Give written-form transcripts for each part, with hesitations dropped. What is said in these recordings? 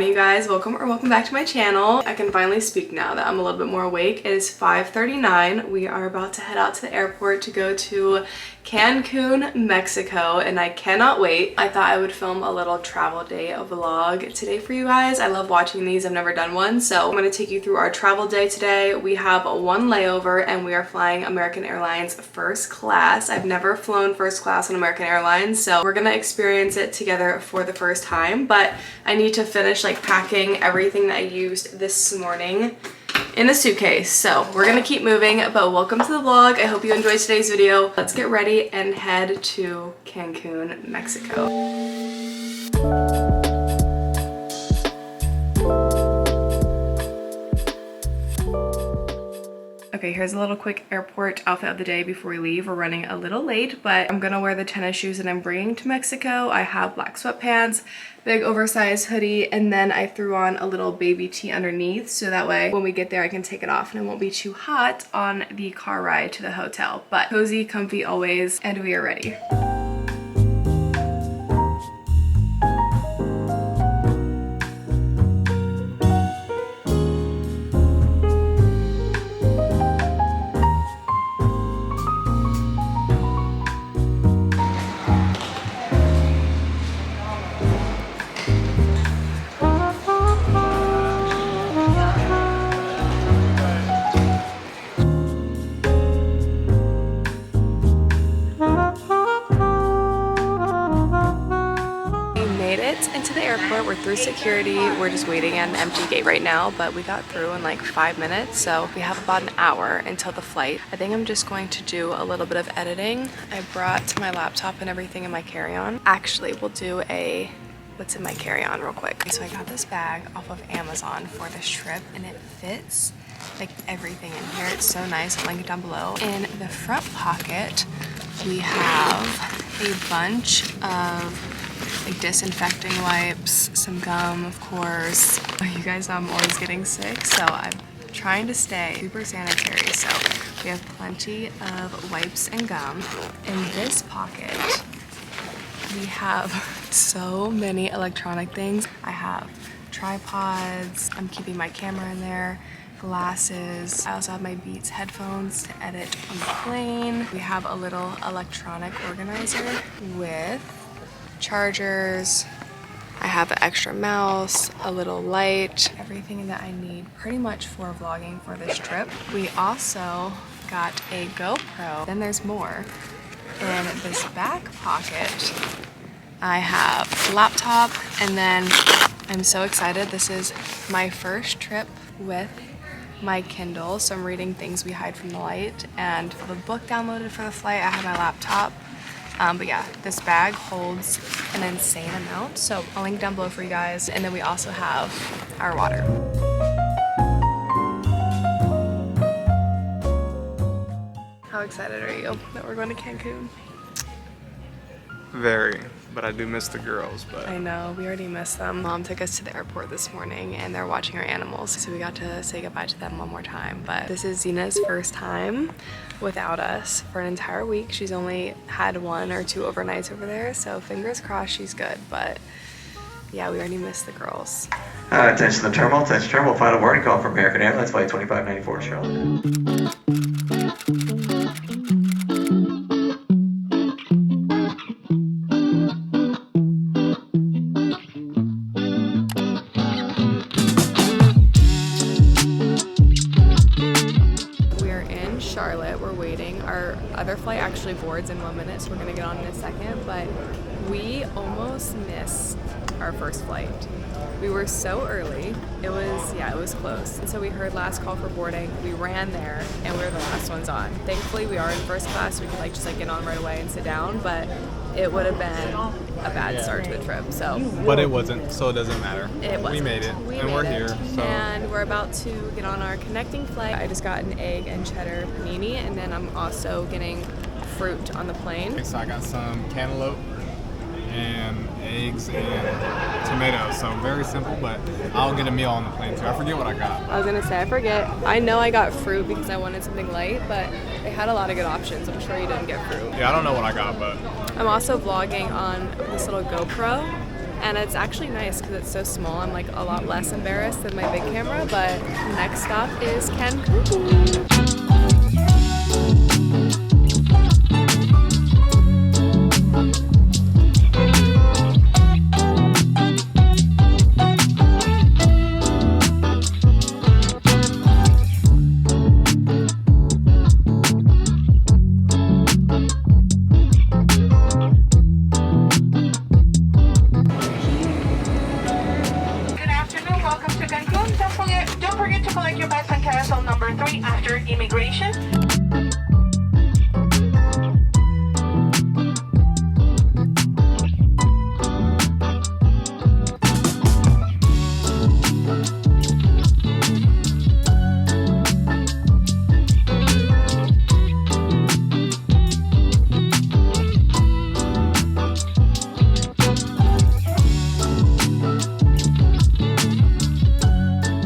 morning, you guys. Welcome back to my channel. I can finally speak now that I'm a little bit more awake. It is 5:39. We are about to head out to the airport to go to Cancun, Mexico, and I cannot wait. I thought I would film a little travel day vlog today for you guys. I love watching these. I've never done one, so I'm going to take you through our travel day today. We have one layover and we are flying American Airlines first class. I've never flown first class on American Airlines, so we're going to experience it together for the first time, but I need to finish like packing everything that I used this morning in the suitcase. So we're gonna keep moving, but welcome to the vlog. I hope you enjoyed today's video. Let's get ready and head to Cancun, Mexico. Okay, here's a little quick airport outfit of the day before we leave. We're running a little late, but I'm gonna wear the tennis shoes that I'm bringing to Mexico. I have black sweatpants, big oversized hoodie, and then I threw on a little baby tee underneath, so that way when we get there I can take it off and it won't be too hot on the car ride to the hotel. But cozy, comfy always, and we are ready. Into the airport. We're through security. We're just waiting at an empty gate right now, but we got through in like 5 minutes, so we have about an hour until the flight. I think I'm just going to do a little bit of editing. I brought my laptop and everything in my carry-on. Actually, we'll do a what's in my carry-on real quick. So I got this bag off of Amazon for this trip, and it fits like everything in here. It's so nice. I'll link it down below. In the front pocket, we have a bunch of like disinfecting wipes, some gum, of course. You guys know I'm always getting sick, so I'm trying to stay super sanitary. So we have plenty of wipes and gum. In this pocket, we have so many electronic things. I have tripods. I'm keeping my camera in there. Glasses. I also have my Beats headphones to edit on the plane. We have a little electronic organizer with chargers. I have an extra mouse, a little light, everything that I need pretty much for vlogging for this trip. We also got a GoPro. Then there's more. In this back pocket, I have a laptop, and then I'm so excited. This is my first trip with my Kindle, so I'm reading Things We Hide from the Light, and I have a book downloaded for the flight. I have my laptop. But yeah, this bag holds an insane amount, so I'll link down below for you guys. And then we also have our water. How excited are you that we're going to Cancun? Very, but I do miss the girls. But I know, we already miss them. Mom took us to the airport this morning and they're watching our animals, so we got to say goodbye to them one more time. But this is Zena's first time without us for an entire week. She's only had 1 or 2 overnights over there, so fingers crossed she's good. But yeah, we already missed the girls. Attention to the terminal, final warning call from American Airlines flight 2594 Charlotte. Charlotte, we're waiting. Our other flight actually boards in 1 minute, so we're gonna get on in a second, but we almost missed our first flight. We were so early. It was close. And so we heard last call for boarding. We ran there and we were the last ones on. Thankfully we are in first class, so we could just get on right away and sit down, but it would have been a bad start to the trip. So but it wasn't, so it doesn't matter. It wasn't. We made it, and we're here. So. And we're about to get on our connecting flight. I just got an egg and cheddar panini, and then I'm also getting fruit on the plane. Okay, so I got some cantaloupe and eggs and tomatoes. So very simple, but I'll get a meal on the plane too. I forget what I got. I was gonna say, I forget. I know I got fruit because I wanted something light, but they had a lot of good options. I'm sure you didn't get fruit. Yeah, I don't know what I got, but... I'm also vlogging on this little GoPro, And it's actually nice because it's so small. I'm like a lot less embarrassed than my big camera, but next stop is Cancun. Don't forget to collect your bags on carousel number 3 after immigration.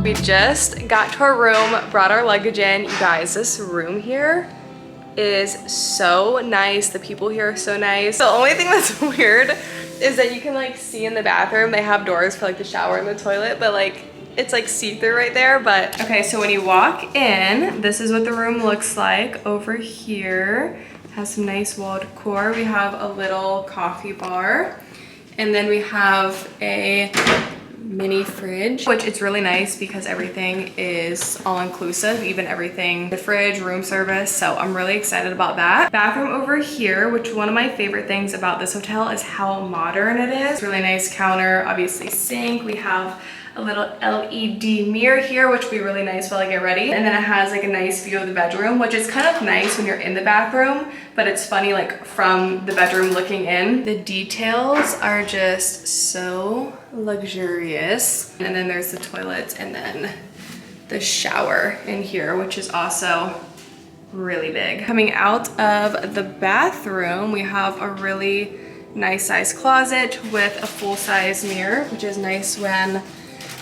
We just got to our room, brought our luggage in. You guys, this room here is so nice. The people here are so nice. The only thing that's weird is that you can like see in the bathroom, they have doors for like the shower and the toilet, but like it's like see-through right there. But okay, so when you walk in, this is what the room looks like. Over here has some nice wall decor. We have a little coffee bar, and then we have a mini fridge, which it's really nice because everything is all inclusive, even everything, the fridge, room service. So I'm really excited about that. Bathroom over here, which one of my favorite things about this hotel is how modern it is. Really nice counter, obviously sink. We have a little LED mirror here, which will be really nice while I get ready. And then it has like a nice view of the bedroom, which is kind of nice when you're in the bathroom, but it's funny like from the bedroom looking in. The details are just so luxurious. And then there's the toilet and then the shower in here, which is also really big. Coming out of the bathroom, we have a really nice size closet with a full-size mirror, which is nice when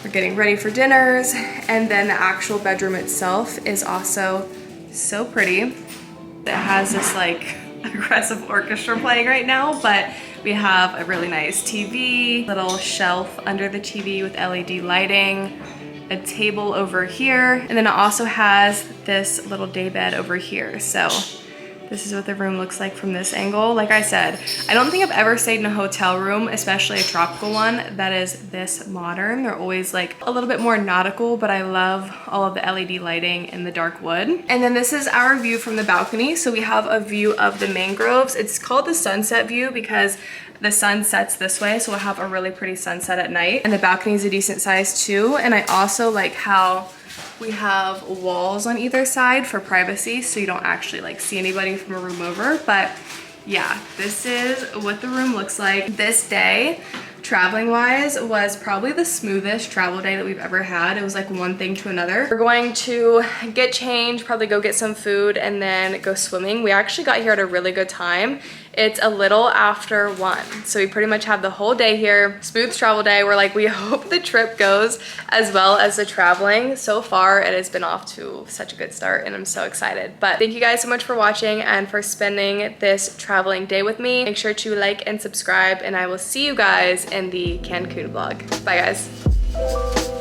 we're getting ready for dinners. And then the actual bedroom itself is also so pretty. It has this like aggressive orchestra playing right now, but we have a really nice TV, little shelf under the TV with LED lighting, a table over here, and then it also has this little day bed over here. So this is what the room looks like from this angle. Like I said, I don't think I've ever stayed in a hotel room, especially a tropical one, that is this modern. They're always like a little bit more nautical, but I love all of the LED lighting and the dark wood. And then this is our view from the balcony. So we have a view of the mangroves. It's called the sunset view because the sun sets this way, so we'll have a really pretty sunset at night. And the balcony is a decent size too. And I also like how we have walls on either side for privacy, so you don't actually like see anybody from a room over. But yeah, this is what the room looks like. This day, traveling wise, was probably the smoothest travel day that we've ever had. It was like one thing to another. We're going to get changed, probably go get some food, and then go swimming. We actually got here at a really good time. It's a little after 1, so we pretty much have the whole day here. Smooth travel day. We're like, we hope the trip goes as well as the traveling. So far, it has been off to such a good start, and I'm so excited. But thank you guys so much for watching and for spending this traveling day with me. Make sure to like and subscribe, and I will see you guys in the Cancun vlog. Bye, guys.